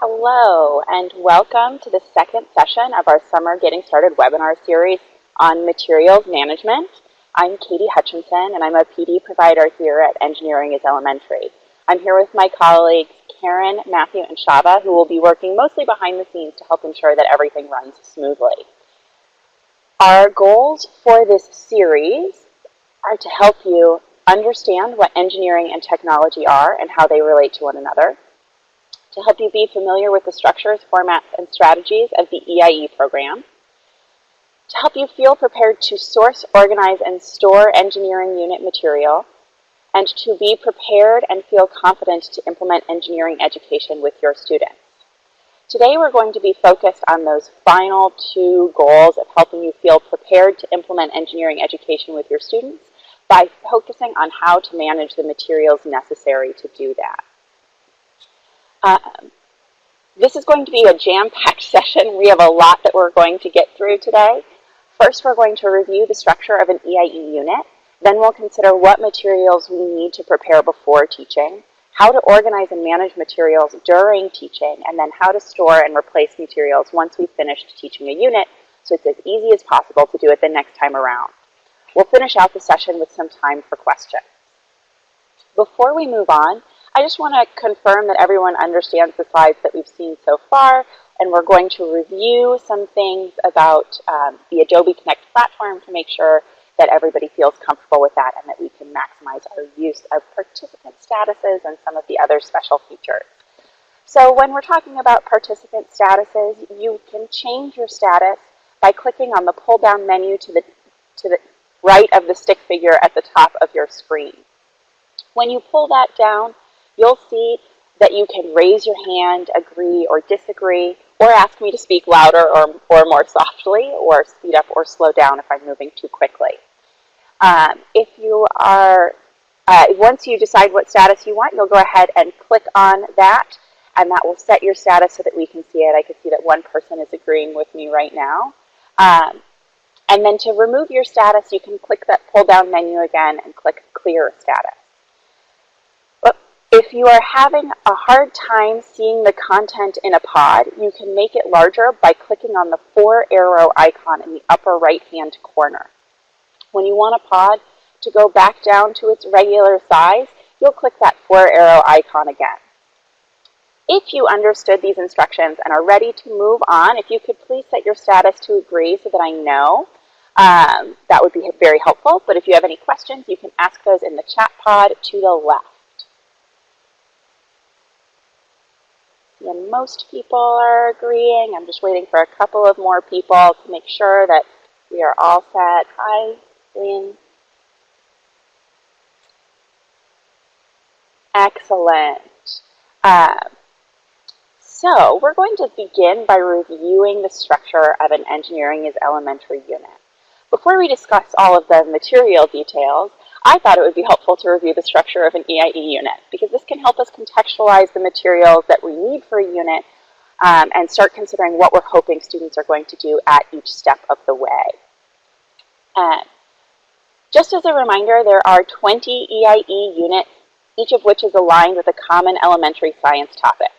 Hello, and welcome to the second session of our Summer Getting Started webinar series on materials management. I'm Katie Hutchinson, and I'm a PD provider here at Engineering is Elementary. I'm here with my colleagues Karen, Matthew, and Shava, who will be working mostly behind the scenes to help ensure that everything runs smoothly. Our goals for this series are to help you understand what engineering and technology are and how they relate to one another, to help you be familiar with the structures, formats, and strategies of the EiE program, to help you feel prepared to source, organize, and store engineering unit material, and to be prepared and feel confident to implement engineering education with your students. Today we're going to be focused on those final two goals of helping you feel prepared to implement engineering education with your students by focusing on how to manage the materials necessary to do that. This is going to be a jam-packed session. We have a lot that we're going to get through today. First, we're going to review the structure of an EiE unit. Then we'll consider what materials we need to prepare before teaching, how to organize and manage materials during teaching, and then how to store and replace materials once we've finished teaching a unit, so it's as easy as possible to do it the next time around. We'll finish out the session with some time for questions. Before we move on, I just want to confirm that everyone understands the slides that we've seen so far, and we're going to review some things about the Adobe Connect platform to make sure that everybody feels comfortable with that and that we can maximize our use of participant statuses and some of the other special features. So when we're talking about participant statuses, you can change your status by clicking on the pull-down menu to the right of the stick figure at the top of your screen. When you pull that down, you'll see that you can raise your hand, agree or disagree, or ask me to speak louder or more softly, or speed up or slow down if I'm moving too quickly. Once you decide what status you want, you'll go ahead and click on that, and that will set your status so that we can see it. I can see that one person is agreeing with me right now. And then to remove your status, you can click that pull-down menu again and click Clear Status. If you are having a hard time seeing the content in a pod, you can make it larger by clicking on the 4-arrow icon in the upper right-hand corner. When you want a pod to go back down to its regular size, you'll click that 4-arrow icon again. If you understood these instructions and are ready to move on, if you could please set your status to agree so that I know, that would be very helpful. But if you have any questions, you can ask those in the chat pod to the left. And most people are agreeing. I'm just waiting for a couple of more people to make sure that we are all set. Hi, Lynn. Excellent. So we're going to begin by reviewing the structure of an Engineering is Elementary unit. Before we discuss all of the material details, I thought it would be helpful to review the structure of an EiE unit, because this can help us contextualize the materials that we need for a unit and start considering what we're hoping students are going to do at each step of the way. Just as a reminder, there are 20 EiE units, each of which is aligned with a common elementary science topic.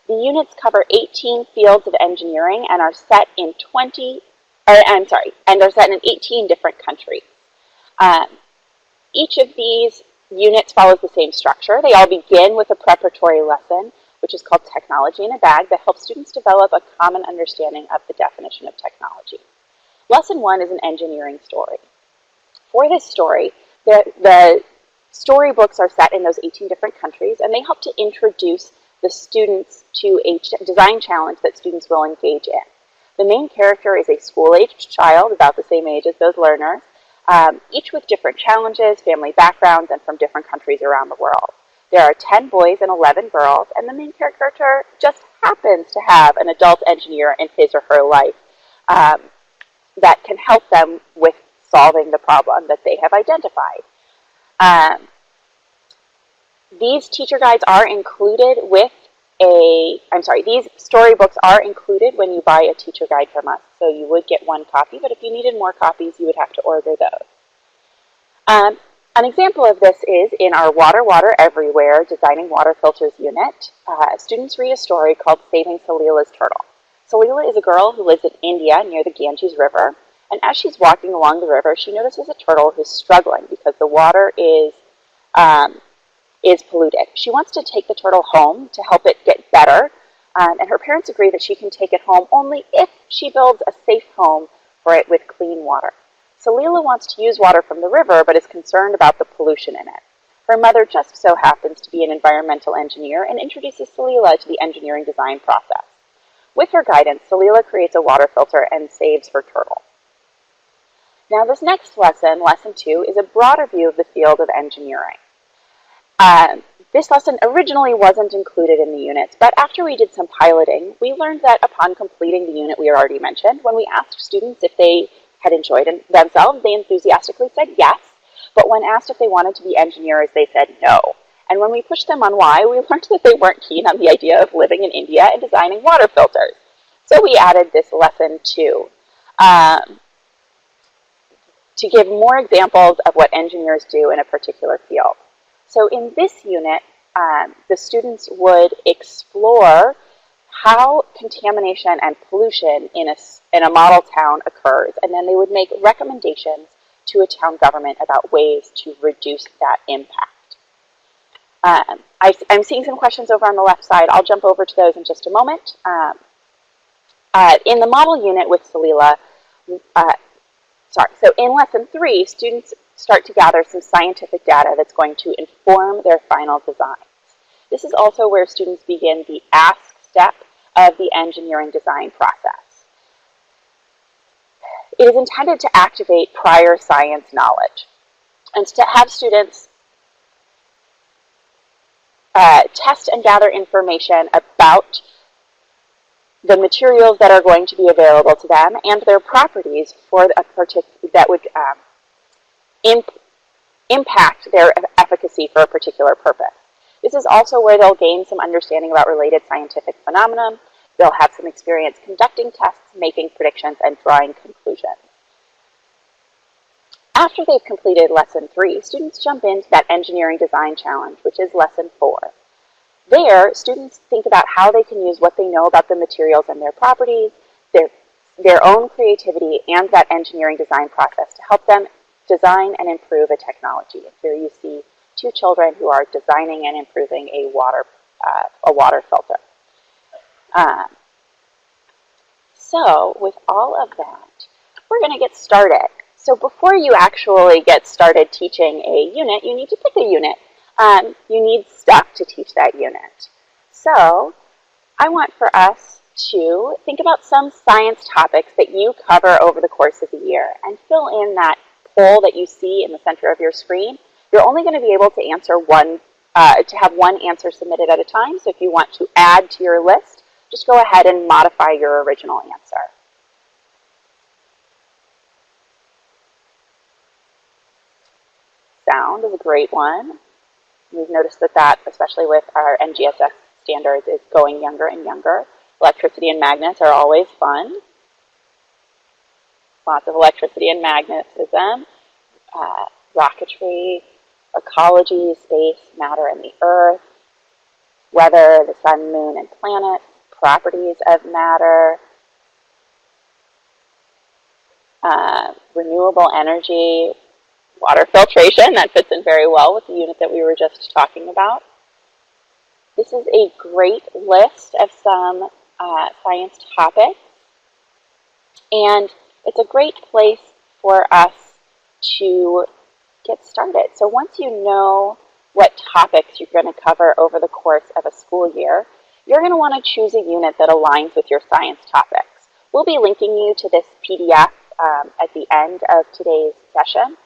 The units cover 18 fields of engineering and are set in 18 different countries. Each of these units follows the same structure. They all begin with a preparatory lesson, which is called Technology in a Bag, that helps students develop a common understanding of the definition of technology. Lesson 1 is an engineering story. For this story, the storybooks are set in those 18 different countries, and they help to introduce the students to a design challenge that students will engage in. The main character is a school-aged child, about the same age as those learners, each with different challenges, family backgrounds, and from different countries around the world. There are 10 boys and 11 girls, and the main character just happens to have an adult engineer in his or her life that can help them with solving the problem that they have identified. These teacher guides are included with these storybooks are included when you buy a teacher guide from us. So you would get one copy, but if you needed more copies, you would have to order those. An example of this is in our Water, Water Everywhere Designing Water Filters unit. Students read a story called Saving Salila's Turtle. Salila is a girl who lives in India near the Ganges River, and as she's walking along the river, she notices a turtle who's struggling because the water is polluted. She wants to take the turtle home to help it get better, and her parents agree that she can take it home only if she builds a safe home for it with clean water. Salila wants to use water from the river, but is concerned about the pollution in it. Her mother just so happens to be an environmental engineer and introduces Salila to the engineering design process. With her guidance, Salila creates a water filter and saves her turtle. Now this next lesson, Lesson 2, is a broader view of the field of engineering. This lesson originally wasn't included in the units, but after we did some piloting, we learned that upon completing the unit we already mentioned, when we asked students if they had enjoyed themselves, they enthusiastically said yes, but when asked if they wanted to be engineers, they said no. And when we pushed them on why, we learned that they weren't keen on the idea of living in India and designing water filters. So we added this lesson too, to give more examples of what engineers do in a particular field. So in this unit, the students would explore how contamination and pollution in a model town occurs, and then they would make recommendations to a town government about ways to reduce that impact. I'm seeing some questions over on the left side. I'll jump over to those in just a moment. In the model unit with Salila, so in Lesson 3, students start to gather some scientific data that's going to inform their final designs. This is also where students begin the ask step of the engineering design process. It is intended to activate prior science knowledge and to have students test and gather information about the materials that are going to be available to them and their properties for a that would impact their efficacy for a particular purpose. This is also where they'll gain some understanding about related scientific phenomena. They'll have some experience conducting tests, making predictions, and drawing conclusions. After they've completed Lesson 3, students jump into that engineering design challenge, which is Lesson 4. There, students think about how they can use what they know about the materials and their properties, their own creativity, and that engineering design process to help them design and improve a technology. And here you see two children who are designing and improving a water filter. So with all of that, we're going to get started. So before you actually get started teaching a unit, you need to pick a unit. You need stuff to teach that unit. So I want for us to think about some science topics that you cover over the course of the year and fill in that poll that you see in the center of your screen. You're only going to be able to answer have one answer submitted at a time. So if you want to add to your list, just go ahead and modify your original answer. Sound is a great one. We've noticed that, especially with our NGSS standards, is going younger and younger. Electricity and magnets are always fun. Lots of electricity and magnetism, rocketry, ecology, space, matter and the earth, weather, the sun, moon, and planets, properties of matter, renewable energy, water filtration. That fits in very well with the unit that we were just talking about. This is a great list of some science topics, and it's a great place for us to get started. So once you know what topics you're going to cover over the course of a school year, you're going to want to choose a unit that aligns with your science topics. We'll be linking you to this PDF at the end of today's session,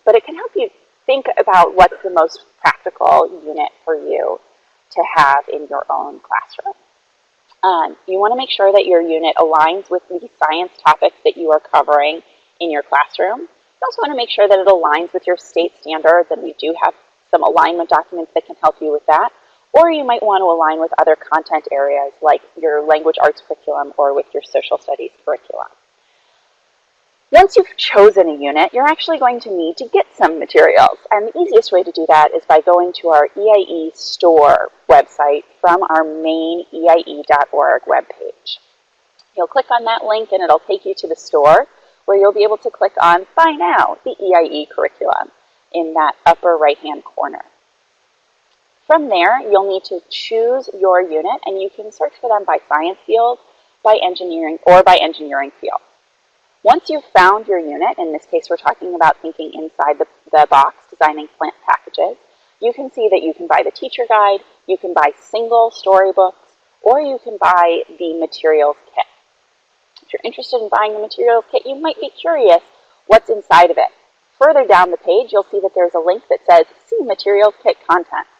but it can help you think about what's the most practical unit for you to have in your own classroom. You want to make sure that your unit aligns with the science topics that you are covering in your classroom. You also want to make sure that it aligns with your state standards, and we do have some alignment documents that can help you with that. Or you might want to align with other content areas like your language arts curriculum or with your social studies curriculum. Once you've chosen a unit, you're actually going to need to get some materials. And the easiest way to do that is by going to our EiE store website from our main EiE.org webpage. You'll click on that link and it'll take you to the store where you'll be able to click on Buy Now, the EiE curriculum in that upper right-hand corner. From there, you'll need to choose your unit and you can search for them by science field, by engineering, or by engineering field. Once you've found your unit, in this case we're talking about thinking inside the box, designing plant packages, you can see that you can buy the teacher guide, you can buy single storybooks, or you can buy the materials kit. If you're interested in buying the materials kit, you might be curious what's inside of it. Further down the page, you'll see that there's a link that says, See Materials Kit Contents.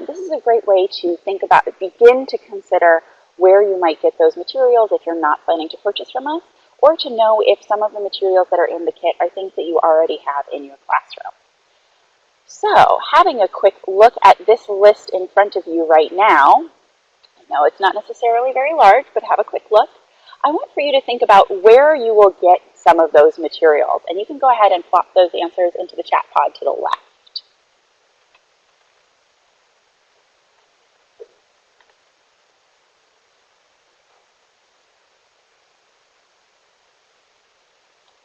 This is a great way to think about, begin to consider where you might get those materials if you're not planning to purchase from us, or to know if some of the materials that are in the kit are things that you already have in your classroom. So, having a quick look at this list in front of you right now, I know it's not necessarily very large, but have a quick look. I want for you to think about where you will get some of those materials, and you can go ahead and plop those answers into the chat pod to the left.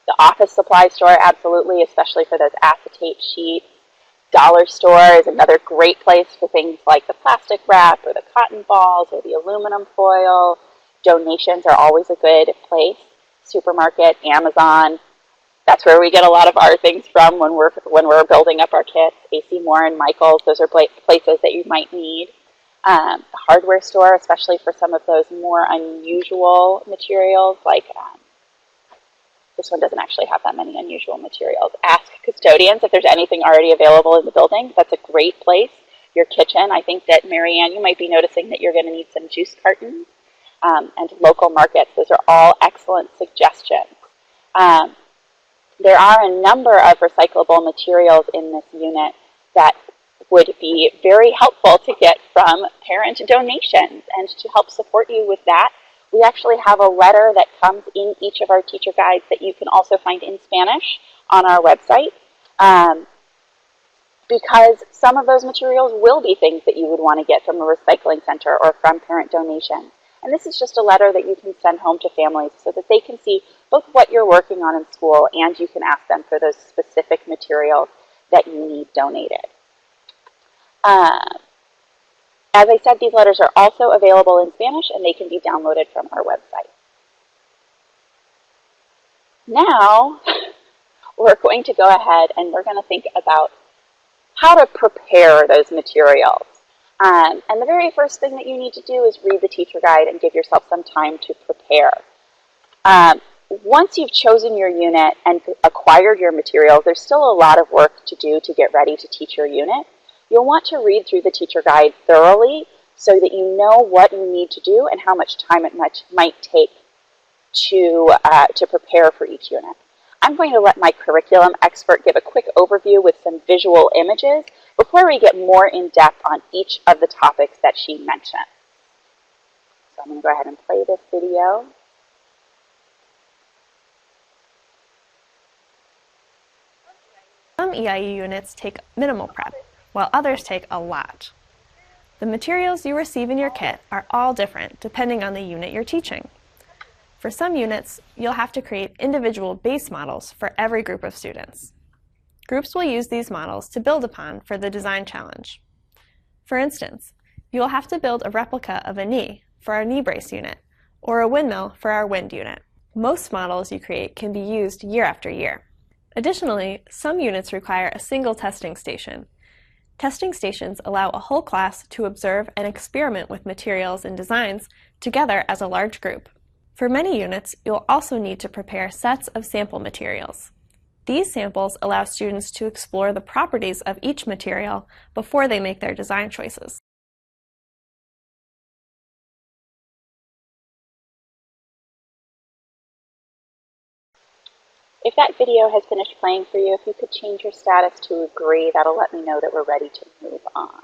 The office supply store, absolutely, especially for those acetate sheets. Dollar store is another great place for things like the plastic wrap or the cotton balls or the aluminum foil. Donations are always a good place. Supermarket, Amazon, that's where we get a lot of our things from when we're building up our kits. AC Moore and Michaels, those are places that you might need. The hardware store, especially for some of those more unusual materials like this one doesn't actually have that many unusual materials. Ask custodians if there's anything already available in the building. That's a great place. Your kitchen, I think that, Marianne, you might be noticing that you're going to need some juice cartons. And local markets, those are all excellent suggestions. There are a number of recyclable materials in this unit that would be very helpful to get from parent donations. And to help support you with that, we actually have a letter that comes in each of our teacher guides that you can also find in Spanish on our website, because some of those materials will be things that you would want to get from a recycling center or from parent donations. And this is just a letter that you can send home to families so that they can see both what you're working on in school and you can ask them for those specific materials that you need donated. As I said, these letters are also available in Spanish and they can be downloaded from our website. Now, we're going to go ahead and we're going to think about how to prepare those materials. And the very first thing that you need to do is read the teacher guide and give yourself some time to prepare. Once you've chosen your unit and acquired your materials, there's still a lot of work to do to get ready to teach your unit. You'll want to read through the teacher guide thoroughly so that you know what you need to do and how much time it might take to prepare for each unit. I'm going to let my curriculum expert give a quick overview with some visual images before we get more in depth on each of the topics that she mentioned. So I'm going to go ahead and play this video. Some EiE units take minimal prep, while others take a lot. The materials you receive in your kit are all different depending on the unit you're teaching. For some units, you'll have to create individual base models for every group of students. Groups will use these models to build upon for the design challenge. For instance, you will have to build a replica of a knee for our knee brace unit, or a windmill for our wind unit. Most models you create can be used year after year. Additionally, some units require a single testing station. Testing stations allow a whole class to observe and experiment with materials and designs together as a large group. For many units, you'll also need to prepare sets of sample materials. These samples allow students to explore the properties of each material before they make their design choices. If that video has finished playing for you, if you could change your status to agree, that'll let me know that we're ready to move on.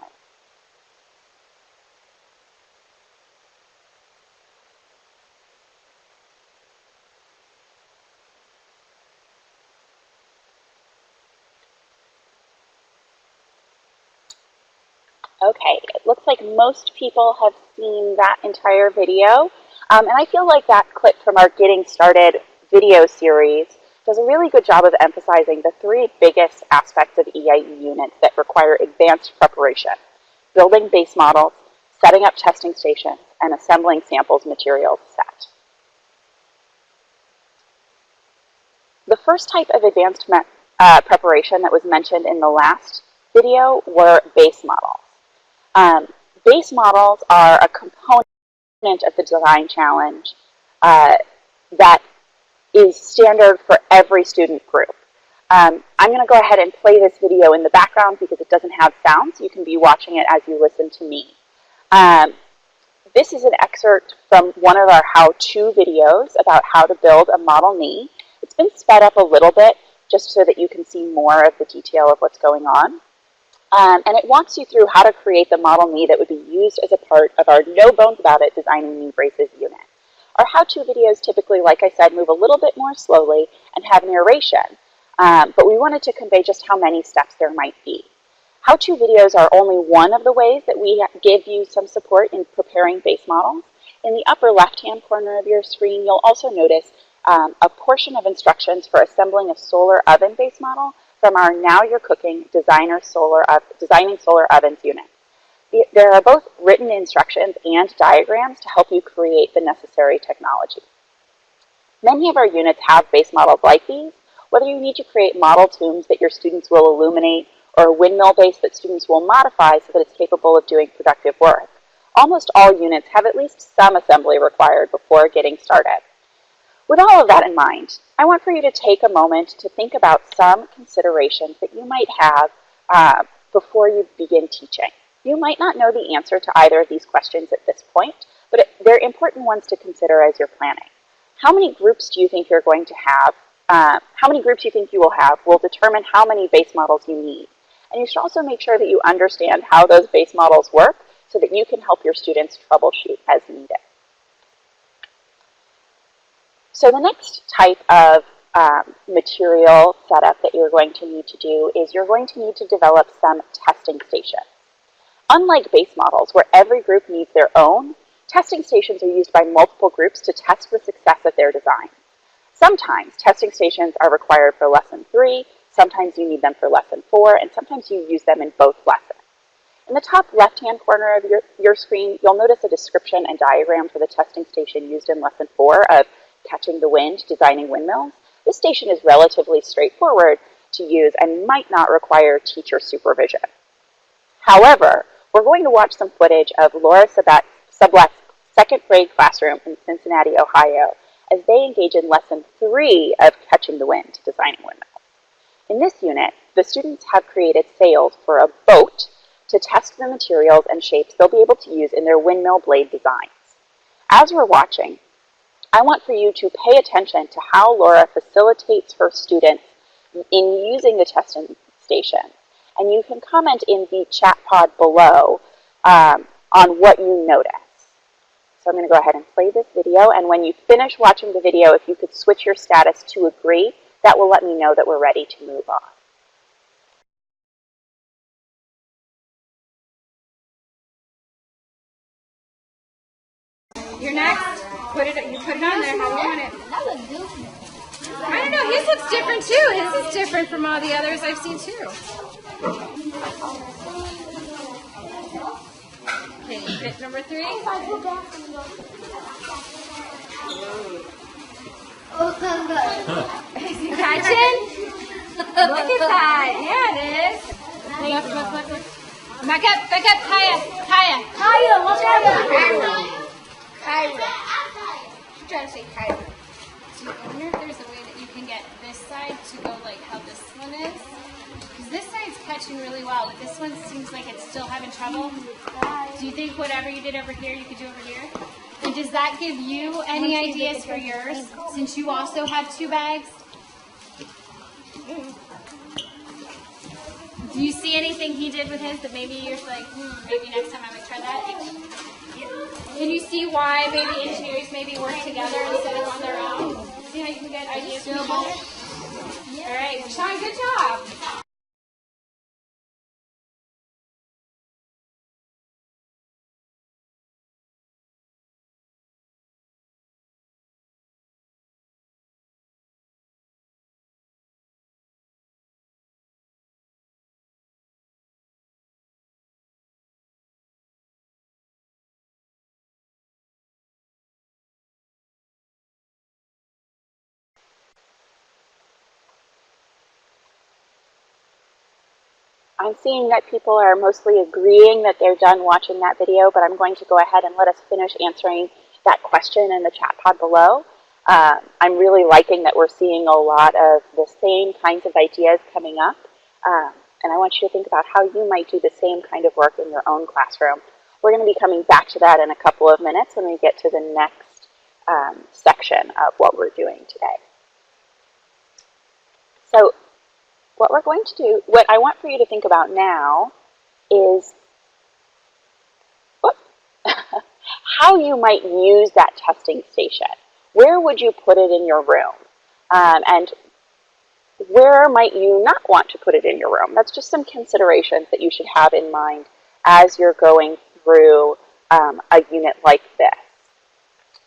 Okay, it looks like most people have seen that entire video. And I feel like that clip from our Getting Started video series does a really good job of emphasizing the three biggest aspects of EIE units that require advanced preparation: building base models, setting up testing stations, and assembling samples materials set. The first type of advanced preparation that was mentioned in the last video were base models. Base models are a component of the design challenge that is standard for every student group. I'm going to go ahead and play this video in the background because it doesn't have sound, so you can be watching it as you listen to me. This is an excerpt from one of our how-to videos about how to build a model knee. It's been sped up a little bit just so that you can see more of the detail of what's going on. And it walks you through how to create the model knee that would be used as a part of our No Bones About It Designing Knee Braces unit. Our how-to videos typically, like I said, move a little bit more slowly and have narration, but we wanted to convey just how many steps there might be. How-to videos are only one of the ways that we give you some support in preparing base models. In the upper left-hand corner of your screen, you'll also notice a portion of instructions for assembling a solar oven base model from our Now You're Cooking Designing Solar Ovens unit. There are both written instructions and diagrams to help you create the necessary technology. Many of our units have base models like these, whether you need to create model tombs that your students will illuminate or a windmill base that students will modify so that it's capable of doing productive work. Almost all units have at least some assembly required before getting started. With all of that in mind, I want for you to take a moment to think about some considerations that you might have before you begin teaching. You might not know the answer to either of these questions at this point, but they're important ones to consider as you're planning. How many groups do you think you're going to have? How many groups you think you will have will determine how many base models you need. And you should also make sure that you understand how those base models work so that you can help your students troubleshoot as needed. So the next type of material setup that you're going to need to do is you're going to need to develop some testing stations. Unlike base models, where every group needs their own, testing stations are used by multiple groups to test the success of their design. Sometimes testing stations are required for lesson 3, sometimes you need them for lesson 4, and sometimes you use them in both lessons. In the top left-hand corner of your screen, you'll notice a description and diagram for the testing station used in lesson 4 of Catching the Wind, Designing Windmills. This station is relatively straightforward to use and might not require teacher supervision. However, we're going to watch some footage of Laura Sublet's second grade classroom in Cincinnati, Ohio, as they engage in lesson 3 of Catching the Wind, Designing Windmills. In this unit, the students have created sails for a boat to test the materials and shapes they'll be able to use in their windmill blade designs. As we're watching, I want for you to pay attention to how Laura facilitates her students in using the testing station. And you can comment in the chat pod below on what you notice. So I'm going to go ahead and play this video. And when you finish watching the video, if you could switch your status to agree, that will let me know that we're ready to move on. You're next. You put it on there how you want it. I don't know, his looks different too. His is different from all the others I've seen too. Okay, bit number 3. Is he catching? Look at that. Yeah, it is. Look. Back up, Kaya, watch out. Kyra. I'm trying to say Kyra. So I wonder if there's a way that you can get this side to go like how this one is. Because this side's catching really well, but this one seems like it's still having trouble. Do you think whatever you did over here, you could do over here? And does that give you any ideas for yours, since you also have 2 bags? Do you see anything he did with his that maybe you're like, maybe next time I might try that? Can you see why maybe engineers maybe work together instead of on their own? See how you can get ideas from each other? All right, Sean, good job. I'm seeing that people are mostly agreeing that they're done watching that video, but I'm going to go ahead and let us finish answering that question in the chat pod below. I'm really liking that we're seeing a lot of the same kinds of ideas coming up, and I want you to think about how you might do the same kind of work in your own classroom. We're going to be coming back to that in a couple of minutes when we get to the next section of what we're doing today. So what we're going to do, what I want for you to think about now is how you might use that testing station. Where would you put it in your room? And where might you not want to put it in your room? That's just some considerations that you should have in mind as you're going through a unit like this.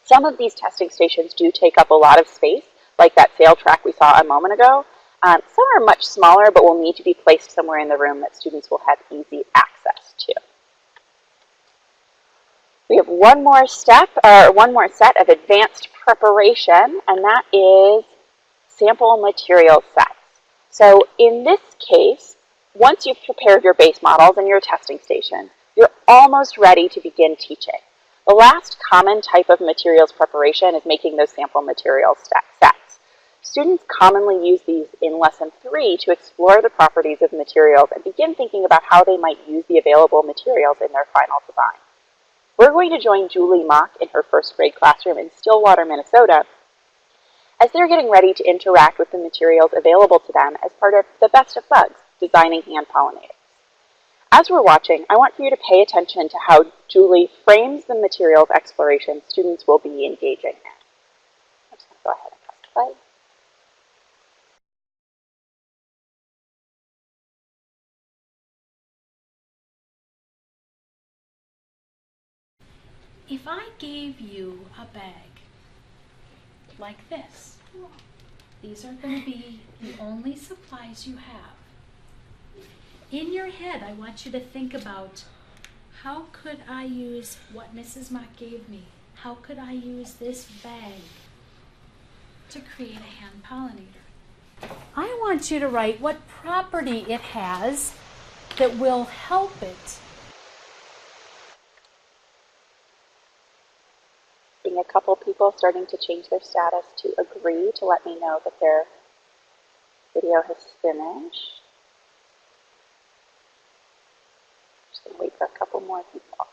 Some of these testing stations do take up a lot of space, like that sail track we saw a moment ago. Some are much smaller, but will need to be placed somewhere in the room that students will have easy access to. We have one more step, or one more set of advanced preparation, and that is sample material sets. So in this case, once you've prepared your base models and your testing station, you're almost ready to begin teaching. The last common type of materials preparation is making those sample material sets. Students commonly use these in Lesson 3 to explore the properties of materials and begin thinking about how they might use the available materials in their final design. We're going to join Julie Mock in her first grade classroom in Stillwater, Minnesota, as they're getting ready to interact with the materials available to them as part of the Best of Bugs, designing hand pollinators. As we're watching, I want for you to pay attention to how Julie frames the materials exploration students will be engaging in. I'm just going to go ahead and press play. If I gave you a bag like this, these are going to be the only supplies you have. In your head, I want you to think about, how could I use what Mrs. Mock gave me? How could I use this bag to create a hand pollinator? I want you to write what property it has that will help it. Seeing a couple people starting to change their status to agree to let me know that their video has finished. Just going to wait for a couple more people.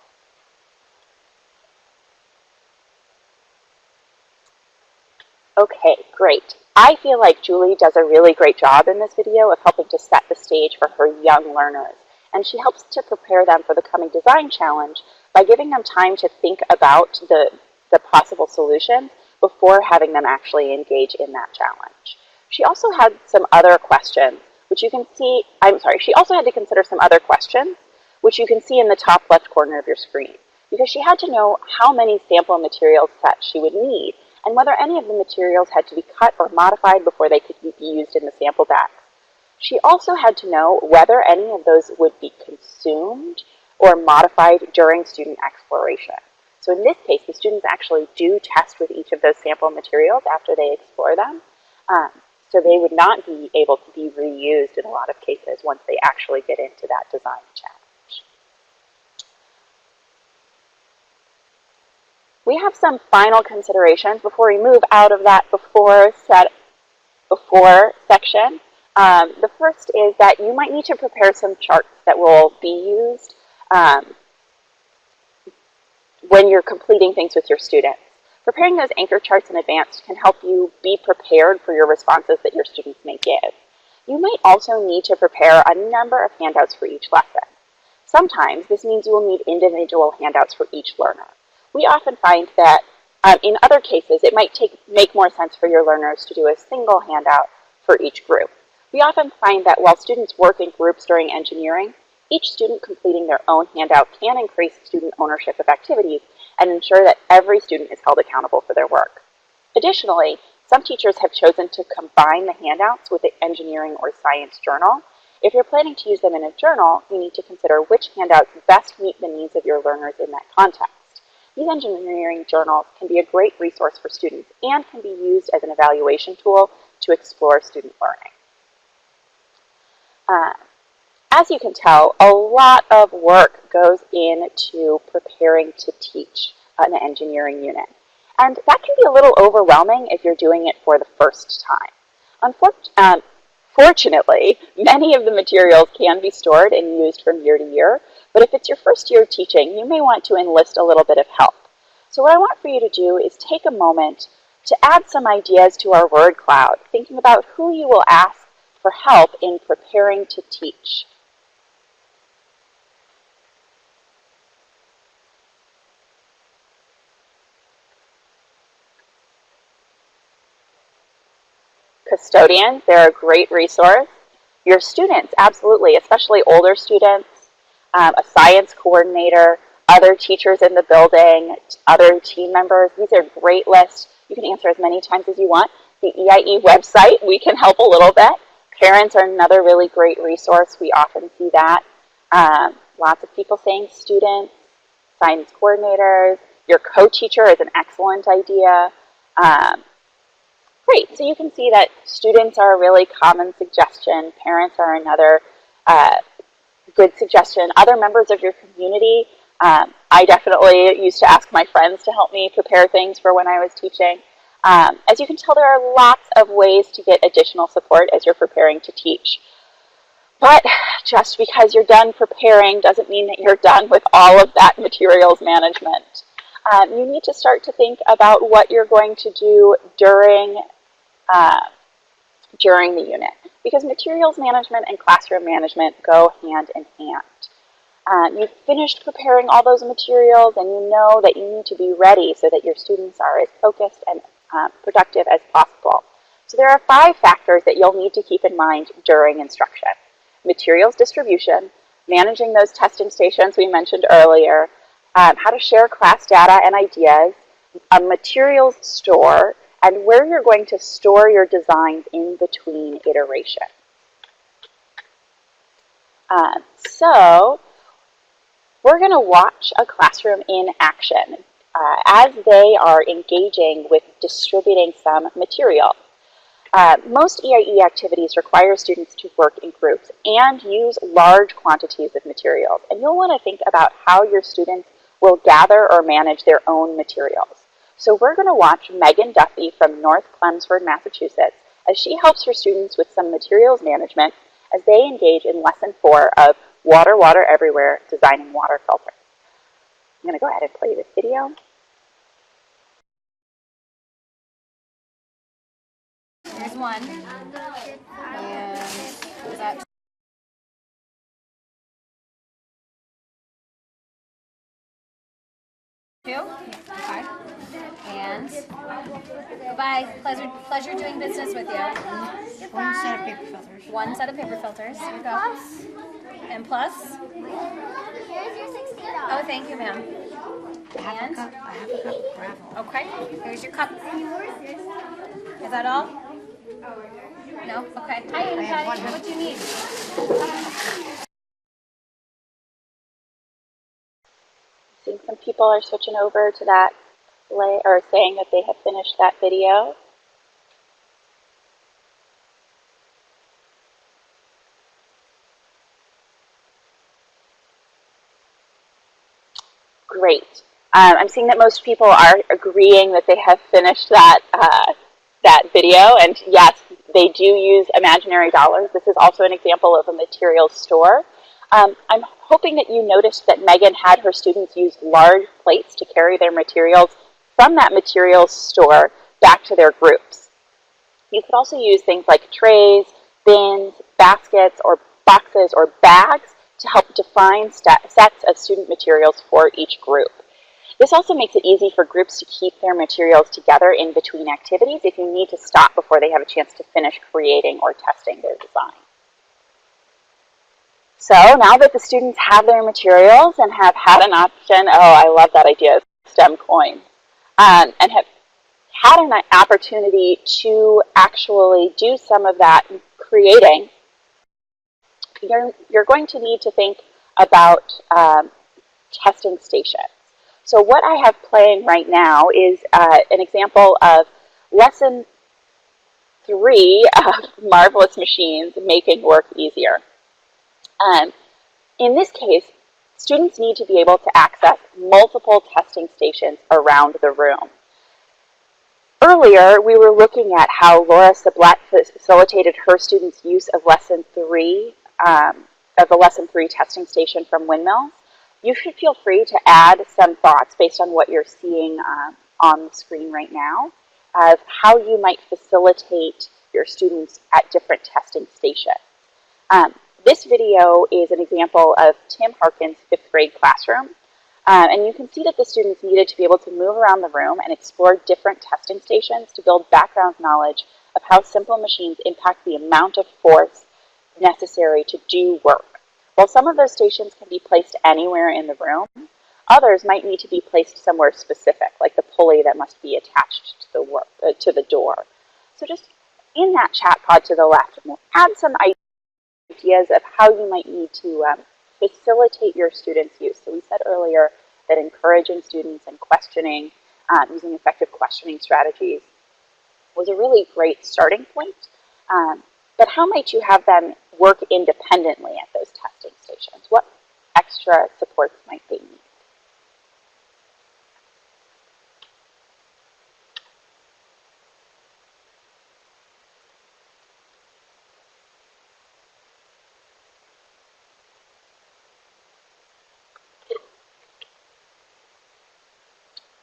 Okay, great. I feel like Julie does a really great job in this video of helping to set the stage for her young learners. And she helps to prepare them for the coming design challenge by giving them time to think about the possible solutions before having them actually engage in that challenge. She also had some other questions, which you can see, she also had to consider some other questions, which you can see in the top left corner of your screen, because she had to know how many sample materials sets she would need, and whether any of the materials had to be cut or modified before they could be used in the sample decks. She also had to know whether any of those would be consumed or modified during student exploration. So in this case, the students actually do test with each of those sample materials after they explore them. So they would not be able to be reused in a lot of cases once they actually get into that design challenge. We have some final considerations before we move out of that before section. The first is that you might need to prepare some charts that will be used when you're completing things with your students. Preparing those anchor charts in advance can help you be prepared for your responses that your students may give. You might also need to prepare a number of handouts for each lesson. Sometimes this means you will need individual handouts for each learner. We often find that in other cases, it might make more sense for your learners to do a single handout for each group. We often find that while students work in groups during engineering, each student completing their own handout can increase student ownership of activities and ensure that every student is held accountable for their work. Additionally, some teachers have chosen to combine the handouts with the engineering or science journal. If you're planning to use them in a journal, you need to consider which handouts best meet the needs of your learners in that context. These engineering journals can be a great resource for students and can be used as an evaluation tool to explore student learning. As you can tell, a lot of work goes into preparing to teach an engineering unit. And that can be a little overwhelming if you're doing it for the first time. Fortunately, many of the materials can be stored and used from year to year, but if it's your first year of teaching, you may want to enlist a little bit of help. So what I want for you to do is take a moment to add some ideas to our word cloud, thinking about who you will ask for help in preparing to teach. Custodians, they're a great resource. Your students, absolutely, especially older students, a science coordinator, other teachers in the building, other team members. These are great lists. You can answer as many times as you want. The EiE website, we can help a little bit. Parents are another really great resource. We often see that. Lots of people saying students, science coordinators. Your co-teacher is an excellent idea. Great, so you can see that students are a really common suggestion. Parents are another good suggestion. Other members of your community, I definitely used to ask my friends to help me prepare things for when I was teaching. As you can tell, there are lots of ways to get additional support as you're preparing to teach. But just because you're done preparing doesn't mean that you're done with all of that materials management. You need to start to think about what you're going to do during the unit, because materials management and classroom management go hand in hand. You've finished preparing all those materials and you know that you need to be ready so that your students are as focused and productive as possible. So there are 5 factors that you'll need to keep in mind during instruction. Materials distribution, managing those testing stations we mentioned earlier, how to share class data and ideas, a materials store, and where you're going to store your designs in between iterations. So we're going to watch a classroom in action as they are engaging with distributing some material. Most EiE activities require students to work in groups and use large quantities of materials. And you'll want to think about how your students will gather or manage their own materials. So we're going to watch Megan Duffy from North Chelmsford, Massachusetts, as she helps her students with some materials management as they engage in Lesson 4 of Water, Water Everywhere, Designing Water Filters. I'm going to go ahead and play this video. Here's one. And is that two? Okay. And goodbye. Pleasure doing business with you. One set of paper filters. One set of paper filters. Here you go. And plus? Here's your $16. Oh, thank you, ma'am. I have a cup of gravel. Okay. Here's your cup. Is that all? No? Okay. Hi, Annie. What do you need? I think some people are switching over to that or saying that they have finished that video. Great. I'm seeing that most people are agreeing that they have finished that that video, and yes, they do use imaginary dollars. This is also an example of a materials store. I'm hoping that you noticed that Megan had her students use large plates to carry their materials from that materials store back to their groups. You could also use things like trays, bins, baskets, or boxes, or bags to help define sets of student materials for each group. This also makes it easy for groups to keep their materials together in between activities if you need to stop before they have a chance to finish creating or testing their design. So now that the students have their materials and have had an option, oh, I love that idea, STEM coins, and have had an opportunity to actually do some of that creating, you're going to need to think about testing stations. So what I have playing right now is an example of Lesson 3 of Marvelous Machines, Making Work Easier. In this case, students need to be able to access multiple testing stations around the room. Earlier, we were looking at how Laura Sublette facilitated her students' use of Lesson 3, of the Lesson 3 testing station from Windmills. You should feel free to add some thoughts based on what you're seeing on the screen right now of how you might facilitate your students at different testing stations. This video is an example of Tim Harkin's 5th grade classroom. And you can see that the students needed to be able to move around the room and explore different testing stations to build background knowledge of how simple machines impact the amount of force necessary to do work. While some of those stations can be placed anywhere in the room, others might need to be placed somewhere specific, like the pulley that must be attached to the door. So just in that chat pod to the left, add some ideas of how you might need to facilitate your students' use. So we said earlier that encouraging students and questioning, using effective questioning strategies was a really great starting point. But how might you have them work independently at those testing stations? What extra supports might they need?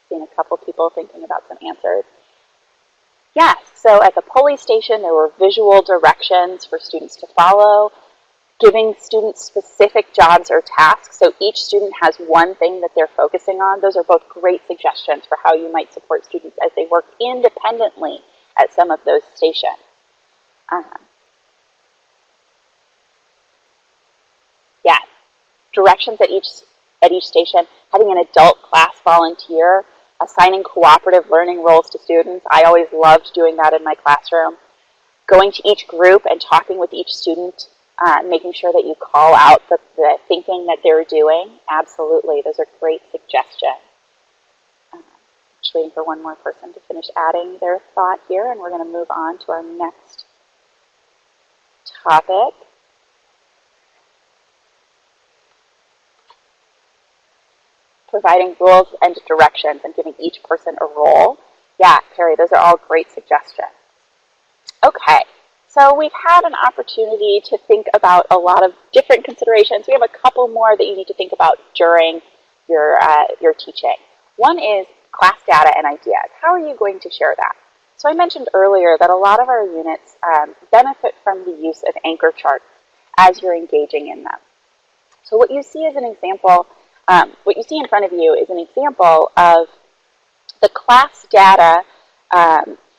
Seen a couple people thinking about some answers. Yes, so at the pulley station, there were visual directions for students to follow, giving students specific jobs or tasks. So each student has one thing that they're focusing on. Those are both great suggestions for how you might support students as they work independently at some of those stations. Yeah, directions at each station, having an adult class volunteer, assigning cooperative learning roles to students. I always loved doing that in my classroom. Going to each group and talking with each student, making sure that you call out the thinking that they're doing. Absolutely, those are great suggestions. Just waiting for one more person to finish adding their thought here, and we're going to move on to our next topic. Providing rules and directions and giving each person a role. Yeah, Carrie, those are all great suggestions. Okay, so we've had an opportunity to think about a lot of different considerations. We have a couple more that you need to think about during your teaching. One is class data and ideas. How are you going to share that? So I mentioned earlier that a lot of our units benefit from the use of anchor charts as you're engaging in them. So what you see as an example, what you see in front of you is an example of the class data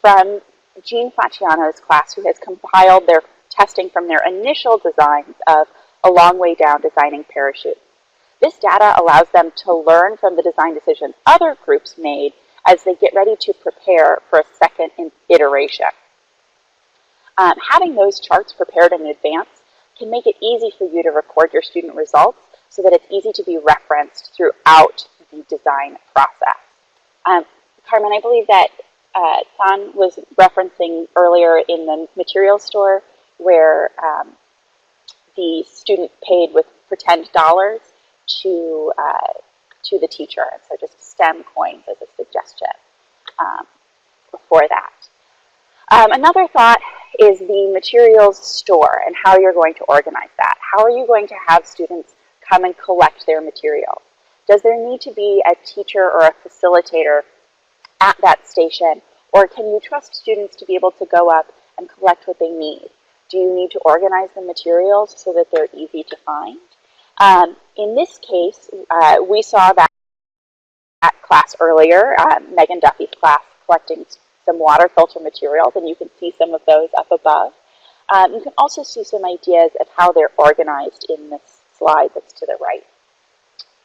from Jean Facciano's class, who has compiled their testing from their initial designs of A Long Way Down Designing Parachutes. This data allows them to learn from the design decisions other groups made as they get ready to prepare for a second iteration. Having those charts prepared in advance can make it easy for you to record your student results so that it's easy to be referenced throughout the design process. Carmen, I believe that San was referencing earlier in the materials store where the student paid with pretend dollars to the teacher, and so just STEM coins as a suggestion for that. Another thought is the materials store and how you're going to organize that. How are you going to have students come and collect their materials? Does there need to be a teacher or a facilitator at that station, or can you trust students to be able to go up and collect what they need? Do you need to organize the materials so that they're easy to find? In this case, we saw that class earlier, Megan Duffy's class, collecting some water filter materials, and you can see some of those up above. You can also see some ideas of how they're organized in this slide that's to the right.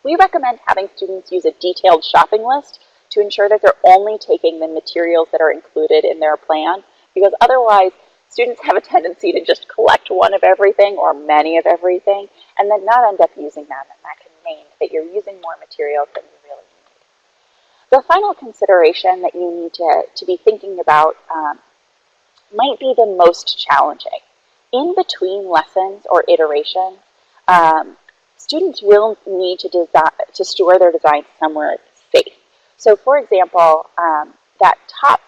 We recommend having students use a detailed shopping list to ensure that they're only taking the materials that are included in their plan, because otherwise students have a tendency to just collect one of everything or many of everything and then not end up using them, and that can mean that you're using more materials than you really need. The final consideration that you need to be thinking about might be the most challenging. In between lessons or iterations, students will need to store their designs somewhere safe. So for example, that top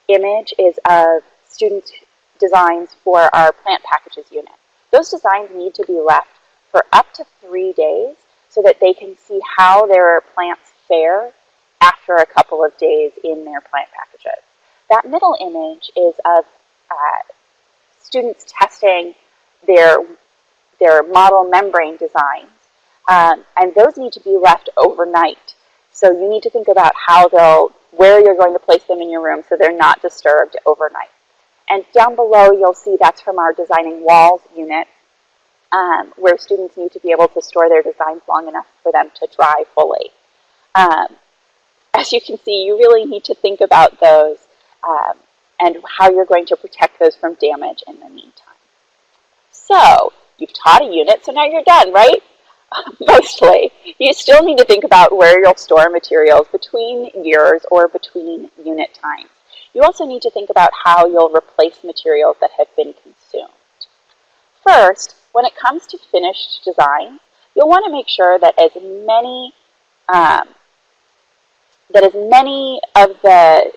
image is of students' designs for our plant packages unit. Those designs need to be left for up to 3 days so that they can see how their plants fare after a couple of days in their plant packages. That middle image is of students testing their model membrane designs, and those need to be left overnight. So you need to think about where you're going to place them in your room so they're not disturbed overnight. And down below, you'll see that's from our Designing Walls unit, where students need to be able to store their designs long enough for them to dry fully. As you can see, you really need to think about those and how you're going to protect those from damage in the meantime. So, you've taught a unit, so now you're done, right? Mostly. You still need to think about where you'll store materials between years or between unit times. You also need to think about how you'll replace materials that have been consumed. First, when it comes to finished designs, you'll want to make sure that as many of the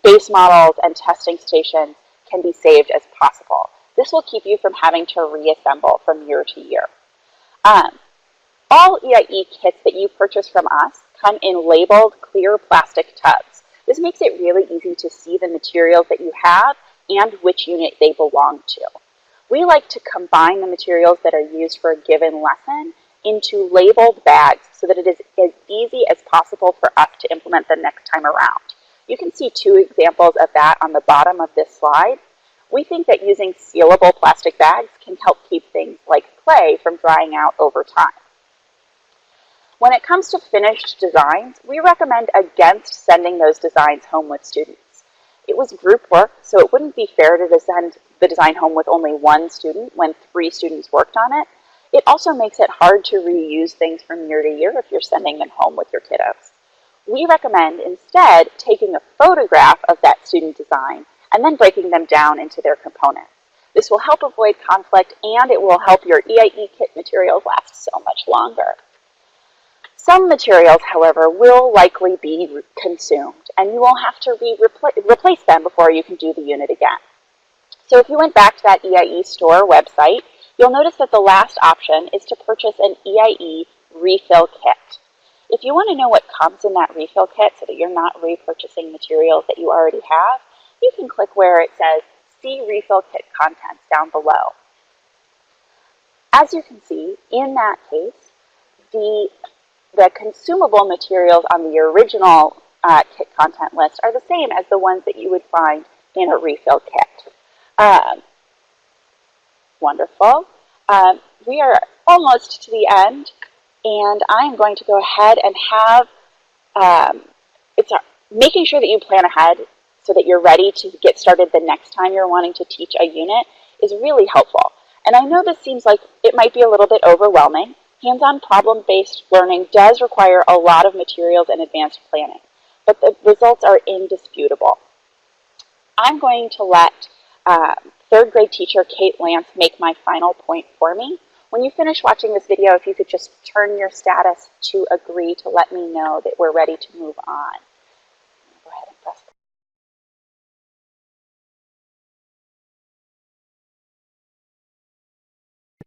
base models and testing stations can be saved as possible. This will keep you from having to reassemble from year to year. All EiE kits that you purchase from us come in labeled clear plastic tubs. This makes it really easy to see the materials that you have and which unit they belong to. We like to combine the materials that are used for a given lesson into labeled bags so that it is as easy as possible for us to implement the next time around. You can see 2 examples of that on the bottom of this slide. We think that using sealable plastic bags can help keep things like clay from drying out over time. When it comes to finished designs, we recommend against sending those designs home with students. It was group work, so it wouldn't be fair to send the design home with only 1 student when 3 students worked on it. It also makes it hard to reuse things from year to year if you're sending them home with your kiddos. We recommend instead taking a photograph of that student design and then breaking them down into their components. This will help avoid conflict and it will help your EiE kit materials last so much longer. Some materials, however, will likely be consumed and you will have to replace them before you can do the unit again. So if you went back to that EiE store website, you'll notice that the last option is to purchase an EiE refill kit. If you want to know what comes in that refill kit so that you're not repurchasing materials that you already have, you can click where it says See Refill Kit Contents down below. As you can see, in that case, the consumable materials on the original kit content list are the same as the ones that you would find in a refill kit. Wonderful. We are almost to the end, and I'm going to go ahead and have, making sure that you plan ahead so that you're ready to get started the next time you're wanting to teach a unit is really helpful. And I know this seems like it might be a little bit overwhelming. Hands-on problem-based learning does require a lot of materials and advanced planning, but the results are indisputable. I'm going to let 3rd grade teacher Kate Lance make my final point for me. When you finish watching this video, if you could just turn your status to agree to let me know that we're ready to move on. Go ahead and press.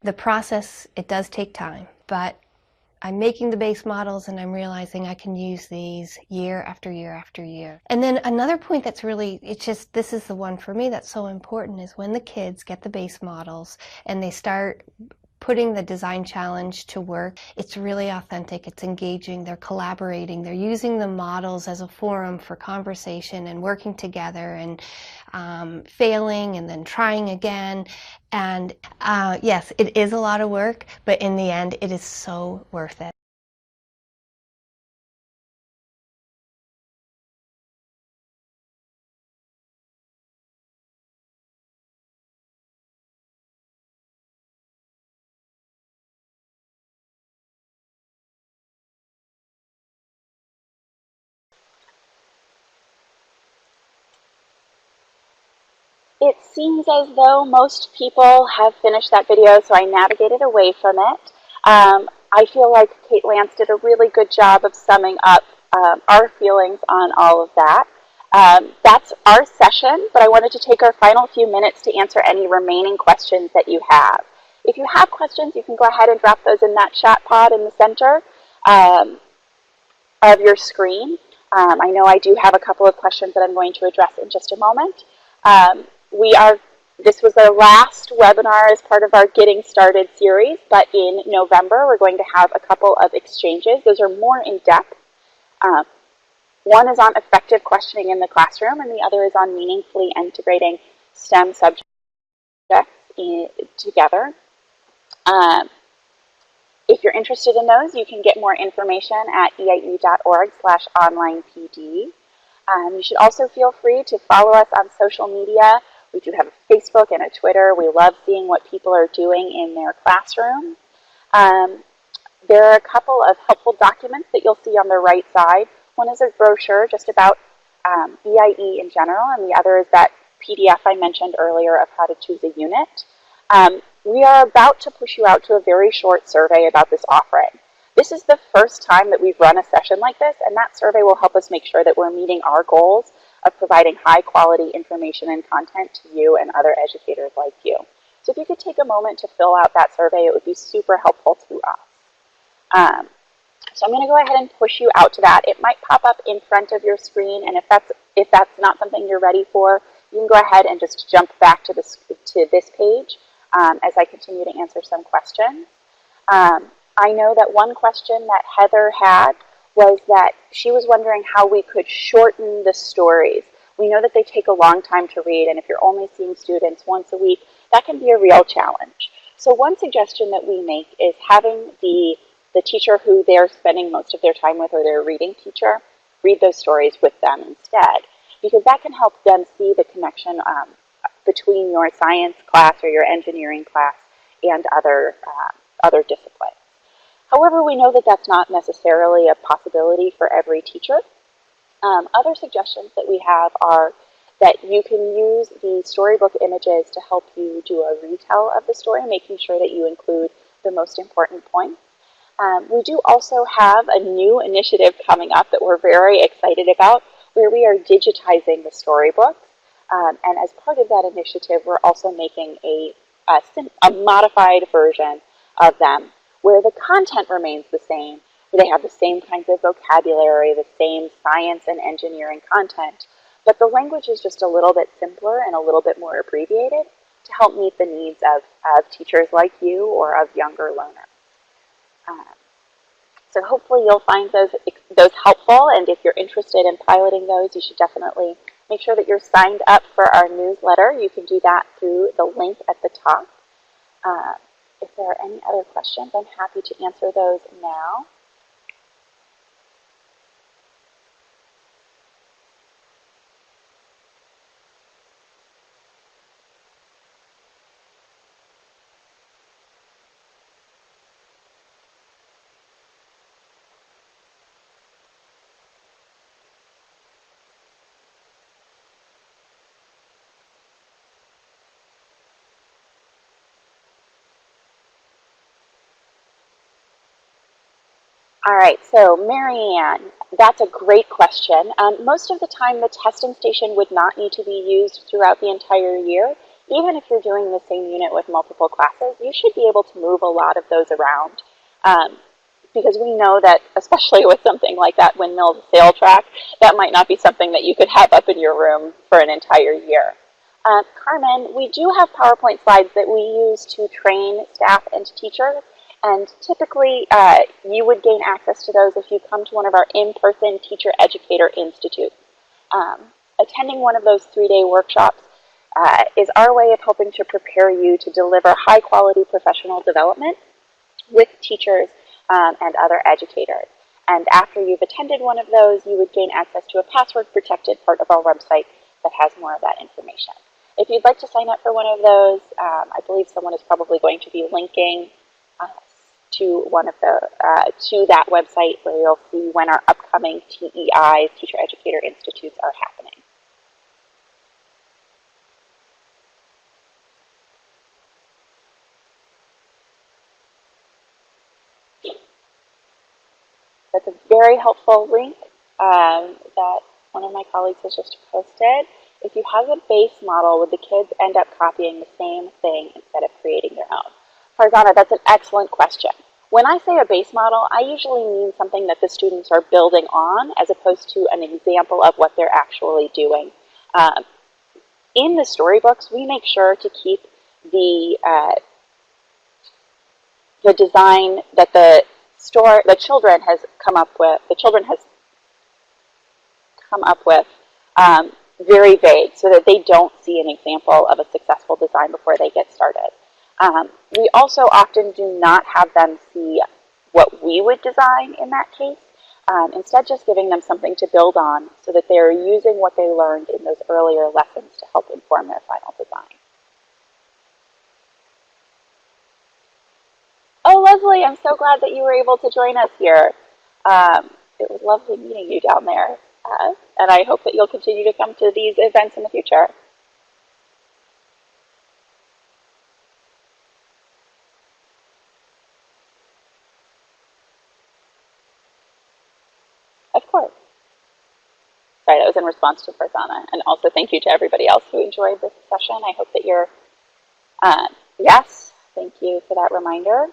The process, it does take time, but I'm making the base models and I'm realizing I can use these year after year after year. And then another point that's really, this is the one for me that's so important, is when the kids get the base models and they start putting the design challenge to work, it's really authentic, it's engaging, they're collaborating, they're using the models as a forum for conversation and working together and failing and then trying again. And yes, it is a lot of work, but in the end, it is so worth it. It seems as though most people have finished that video, so I navigated away from it. I feel like Kate Lance did a really good job of summing up our feelings on all of that. That's our session, but I wanted to take our final few minutes to answer any remaining questions that you have. If you have questions, you can go ahead and drop those in that chat pod in the center of your screen. I know I do have a couple of questions that I'm going to address in just a moment. This was our last webinar as part of our Getting Started series, but in November we're going to have a couple of exchanges. Those are more in depth. One is on effective questioning in the classroom, and the other is on meaningfully integrating STEM subjects together. If you're interested in those, you can get more information at eie.org/onlinepd. You should also feel free to follow us on social media. We do have a Facebook and a Twitter. We love seeing what people are doing in their classroom. There are a couple of helpful documents that you'll see on the right side. One is a brochure just about EiE in general, and the other is that PDF I mentioned earlier of how to choose a unit. We are about to push you out to a very short survey about this offering. This is the first time that we've run a session like this, and that survey will help us make sure that we're meeting our goals of providing high quality information and content to you and other educators like you. So if you could take a moment to fill out that survey, it would be super helpful to us. So I'm going to go ahead and push you out to that. It might pop up in front of your screen, and if that's not something you're ready for, you can go ahead and just jump back to this page as I continue to answer some questions. I know that one question that Heather had was that she was wondering how we could shorten the stories. We know that they take a long time to read, and if you're only seeing students once a week, that can be a real challenge. So one suggestion that we make is having the teacher who they're spending most of their time with, or their reading teacher, read those stories with them instead, because that can help them see the connection between your science class or your engineering class and other disciplines. However, we know that that's not necessarily a possibility for every teacher. Other suggestions that we have are that you can use the storybook images to help you do a retell of the story, making sure that you include the most important points. We do also have a new initiative coming up that we're very excited about, where we are digitizing the storybooks. And as part of that initiative, we're also making a modified version of them, where the content remains the same, where they have the same kinds of vocabulary, the same science and engineering content, but the language is just a little bit simpler and a little bit more abbreviated to help meet the needs of teachers like you or of younger learners. So hopefully you'll find those helpful, and if you're interested in piloting those, you should definitely make sure that you're signed up for our newsletter. You can do that through the link at the top. If there are any other questions, I'm happy to answer those now. All right, so Marianne, that's a great question. Most of the time, the testing station would not need to be used throughout the entire year. Even if you're doing the same unit with multiple classes, you should be able to move a lot of those around. Because we know that, especially with something like that windmill sail track, that might not be something that you could have up in your room for an entire year. Carmen, we do have PowerPoint slides that we use to train staff and teachers. And typically, you would gain access to those if you come to one of our in-person Teacher Educator Institutes. Attending one of those 3-day workshops is our way of helping to prepare you to deliver high-quality professional development with teachers and other educators. And after you've attended one of those, you would gain access to a password-protected part of our website that has more of that information. If you'd like to sign up for one of those, I believe someone is probably going to be linking to one of the to that website, where you'll see when our upcoming TEIs, Teacher Educator Institutes, are happening. That's a very helpful link that one of my colleagues has just posted. If you have a base model, would the kids end up copying the same thing instead of creating their own? Farzana, that's an excellent question. When I say a base model, I usually mean something that the students are building on as opposed to an example of what they're actually doing. In the storybooks, we make sure to keep the design that the children has come up with very vague, so that they don't see an example of a successful design before they get started. We also often do not have them see what we would design in that case. Instead, just giving them something to build on so that they're using what they learned in those earlier lessons to help inform their final design. Oh, lovely. I'm so glad that you were able to join us here. It was lovely meeting you down there. And I hope that you'll continue to come to these events in the future. Of course. Sorry, that was in response to Farzana. And also thank you to everybody else who enjoyed this session. I hope that you're, yes, thank you for that reminder.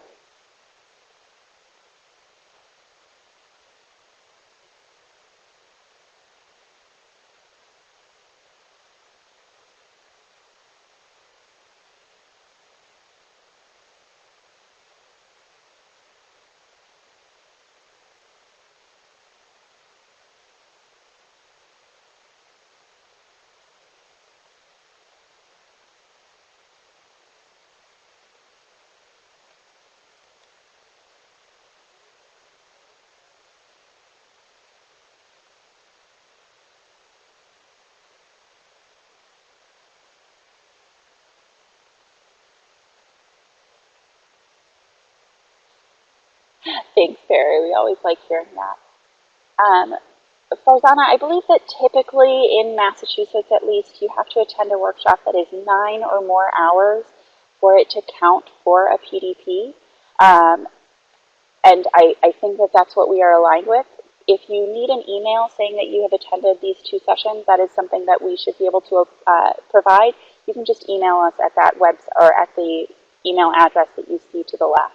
Thanks, Barry. We always like hearing that. Farzana, I believe that typically in Massachusetts, at least, you have to attend a workshop that is 9 or more hours for it to count for a PDP. And I think that that's what we are aligned with. If you need an email saying that you have attended these 2 sessions, that is something that we should be able to provide. You can just email us at that or at the email address that you see to the left.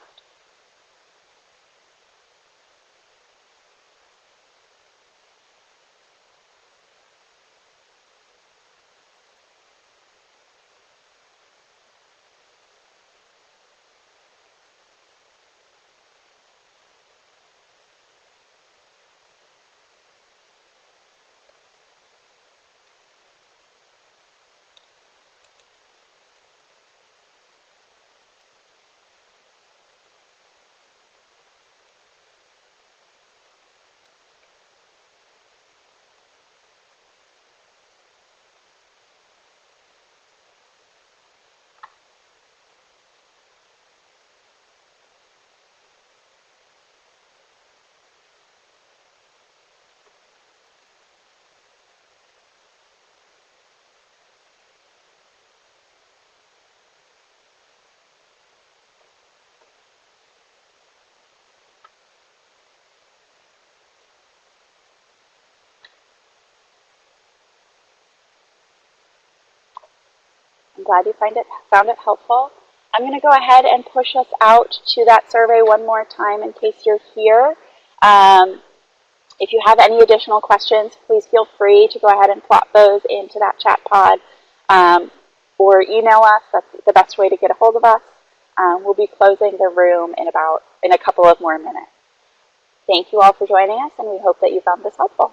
I'm glad you found it helpful. I'm going to go ahead and push us out to that survey one more time in case you're here. If you have any additional questions, please feel free to go ahead and plot those into that chat pod or email us. That's the best way to get a hold of us. We'll be closing the room in a couple of more minutes. Thank you all for joining us, and we hope that you found this helpful.